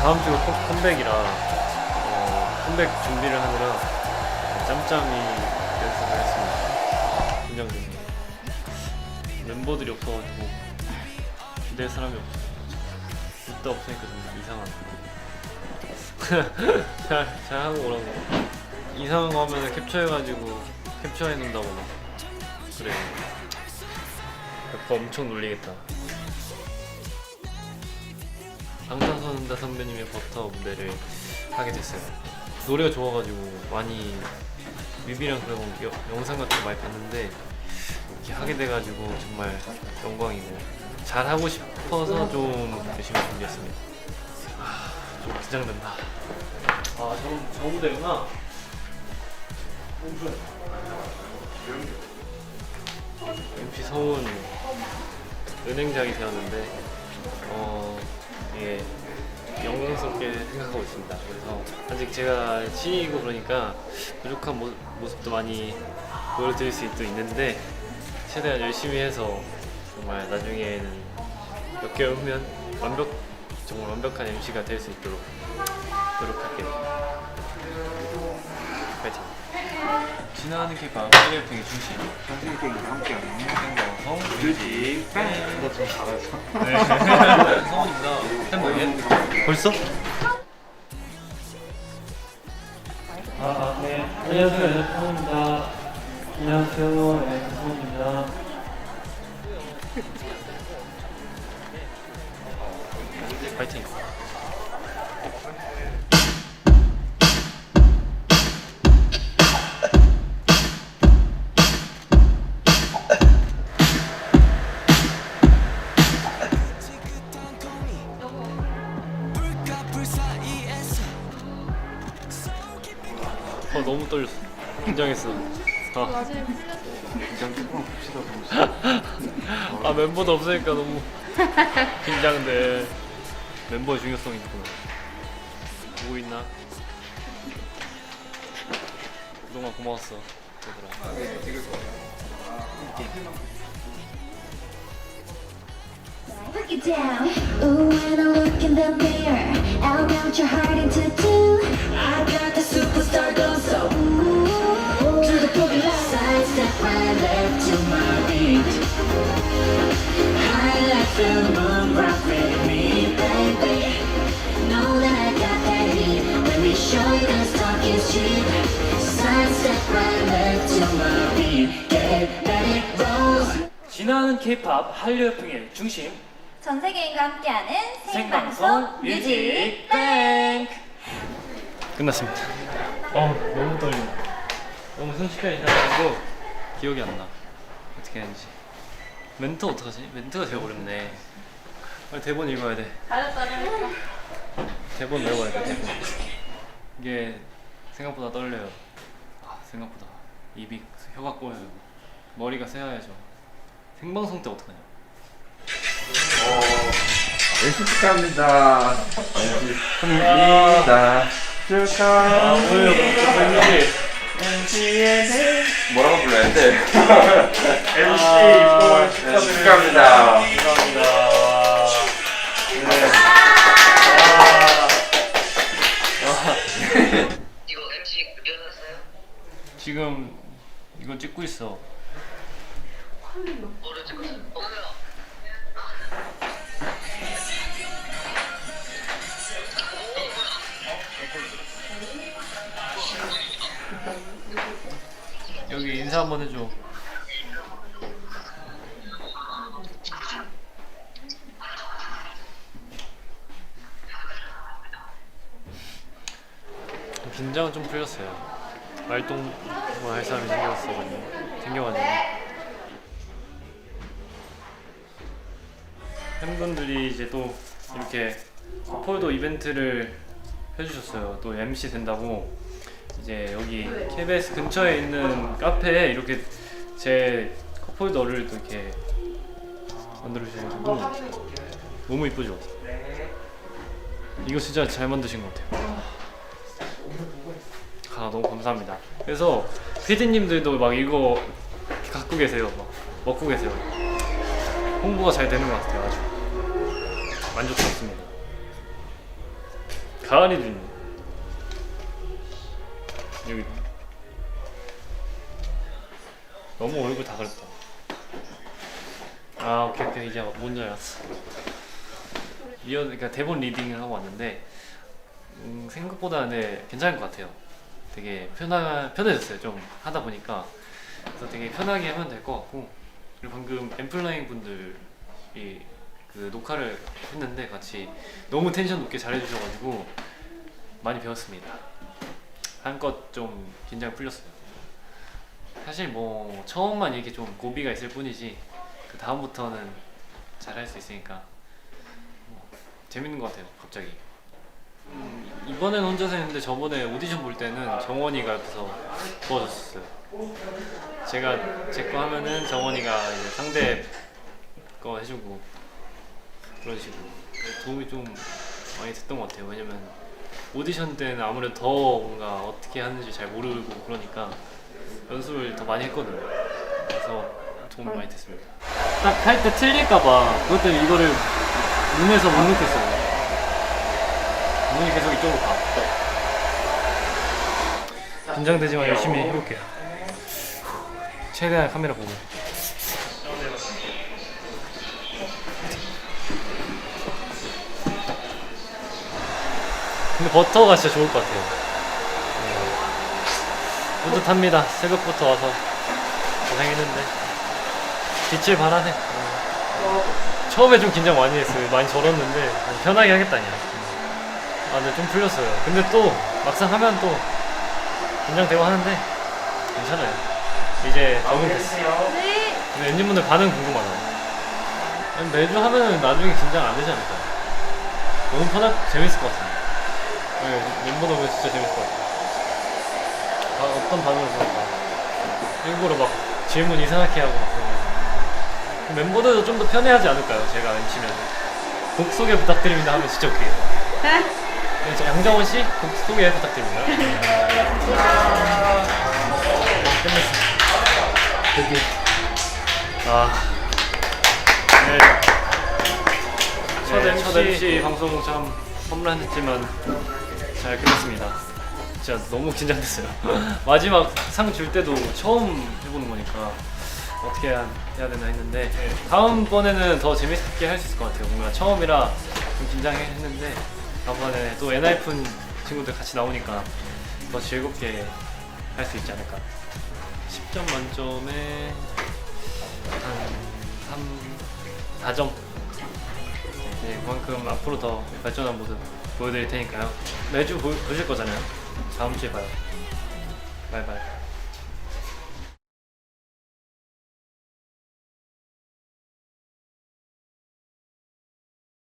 다음 주가 컴백이라 컴백 준비를 하느라 짬짬이 연습을 했습니다. 긴장됩니다. 멤버들이 없어가지고 기댈 사람이 없어요. 있다 없으니까 좀 이상하네. 잘 하고 오라고. 이상한 거 하면 캡처해가지고 캡처해 놓는다거나 그래. 오빠 엄청 놀리겠다. 방탄소년단 선배님의 버터 무대를 하게 됐어요. 노래가 좋아가지고 많이 뮤비랑 그런 영상 같은 거 많이 봤는데 이렇게 하게 돼가지고 정말 영광이고 잘하고 싶어서 좀 열심히 준비했습니다. 좀 긴장된다. 저 무대구나. MC 서운 은행장이 되었는데 이게 영광스럽게 생각하고 있습니다. 그래서 아직 제가 신인이고 그러니까 부족한 모습도 많이 보여드릴 수도 있는데 최대한 열심히 해서 정말 나중에는 몇 개월 후면 정말 완벽한 MC가 될 수 있도록 노력할게요. 파이팅! 지나가는 K-pop 플레이어팅의 중심 선생님과 함께하는 생방송 뮤직 밴. 너좀 잘하죠? 네. 성훈입니다. 햄버거 벌써? 네. 안녕하세요. 성훈입니다. 안녕하세요. 네, 성훈입니다. 파이팅. 너무 떨렸어. 긴장했어. 긴장 조금 봅시다. 멤버도 없으니까 너무 긴장돼. 멤버의 중요성이 있구나. 보고 있나? 그동안 고마웠어, 얘들아. Look it down. Ooh, when I look in the mirror, I'll melt your heart into two. I got the superstar glow, so ooh, to the boogie line. Sidestep right left to my beat. High like the moon, rock with me, baby. Know that I got that heat. Let me show you this talk is cheap. Sidestep right left to my beat. Get ready, roll. 지나는 K-pop 한류 열풍의 중심 전 세계인과 함께하는 생방송 뮤직뱅크 끝났습니다. 너무 떨린다. 너무 순식간에 지나가고 기억이 안 나. 어떻게 했는지. 멘트 어떡하지? 멘트가 제일 어렵네. 빨리 대본 읽어야 돼. 대본 외워야 돼. 대본. 이게 생각보다 떨려요. 생각보다 입이 혀가 꼬여요. 머리가 새하얘져. 생방송 때 어떡하냐? MC 축하합니다. MC 축하합니다. 축하합니다. 오늘 웬일이? MC의 뭐라고 불러야 돼? MC 감사합니다. 축하합니다. 이거 MC 연습했어요? 지금 이거 찍고 있어. 뭐를 찍었어요? 뭐야? 여기 인사 한번 해줘. 긴장은 좀 풀렸어요. 활동을 할 사람이 생겨가지고 팬분들이 이제 또 이렇게 컵홀더 이벤트를 해주셨어요. 또 MC 된다고 이제 여기 KBS 근처에 있는 카페에 이렇게 제 컵홀더를 또 이렇게 만들어 주셔가지고 너무 이쁘죠? 이거 진짜 잘 만드신 것 같아요. 너무 감사합니다. 그래서 PD님들도 막 이거 갖고 계세요. 막 먹고 계세요. 홍보가 잘 되는 것 같아요. 아주 만족스럽습니다. 가을이도 있네. 여기 너무 얼굴 다 그랬다. 아 오케이 이제 뭔지 알았어. 그러니까 대본 리딩을 하고 왔는데 생각보다 네, 괜찮은 것 같아요. 되게 편해졌어요. 좀 하다 보니까. 그래서 되게 편하게 하면 될 것 같고, 그리고 방금 엠플라잉 분들이 그 녹화를 했는데 같이 너무 텐션 높게 잘해주셔가지고 많이 배웠습니다. 한껏 좀 긴장 풀렸어요. 사실 뭐 처음만 이렇게 좀 고비가 있을 뿐이지 그 다음부터는 잘할 수 있으니까 재밌는 것 같아요. 갑자기 이번엔 혼자서 했는데 저번에 오디션 볼 때는 정원이가 옆에서 도와줬었어요. 제가 제 거 하면은 정원이가 이제 상대 거 해주고 그런 식으로 도움이 좀 많이 됐던 것 같아요. 왜냐면 오디션 때는 아무래도 더 뭔가 어떻게 하는지 잘 모르고 그러니까 연습을 더 많이 했거든요. 그래서 도움이 많이 됐습니다. 딱 할 때 틀릴까봐 그것 때문에 이거를 눈에서 못 느꼈어요. 눈이 계속 이쪽으로 가. 긴장되지만 열심히 해볼게요. 최대한 카메라 보고. 근데 버터가 진짜 좋을 것 같아요. 뿌듯합니다. 새벽부터 와서 고생했는데 빛을 발하네. 처음에 좀 긴장 많이 했어요. 많이 절었는데 편하게 하겠다니. 근데 좀 풀렸어요. 근데 또 막상 하면 또 긴장되고 하는데 괜찮아요. 이제 적응됐어. 근데 엔진분들 반응 궁금하다. 매주 하면은 나중에 긴장 안 되지 않을까요? 너무 재밌을 것 같아요. 멤버들 보면 진짜 재밌을 것 같아요. 어떤 반응을 보일까? 일부러 막 질문 이상하게 하고 막 그런 거. 멤버들도 좀 더 편해하지 않을까요? 제가 MC면 곡 소개 부탁드립니다 하면 진짜 웃기겠다. 네, 양정원 씨, 곡 소개 부탁드립니다. 끝냈습니다. 드디어. 네. 첫 MC 방송 참 험난했지만 잘 끝냈습니다. 진짜 너무 긴장됐어요. 마지막 상 줄 때도 처음 해보는 거니까 어떻게 해야 되나 했는데 다음번에는 더 재밌게 할 수 있을 것 같아요. 뭔가 처음이라 좀 긴장했는데 다음번에 또 엔하이픈 친구들 같이 나오니까 더 즐겁게 할 수 있지 않을까. 10점 만점에 한 4점. 네, 그만큼 앞으로 더 발전한 모습 보여드릴 테니까요. 매주 보실 거잖아요. 다음 주에 봐요. 바이바이.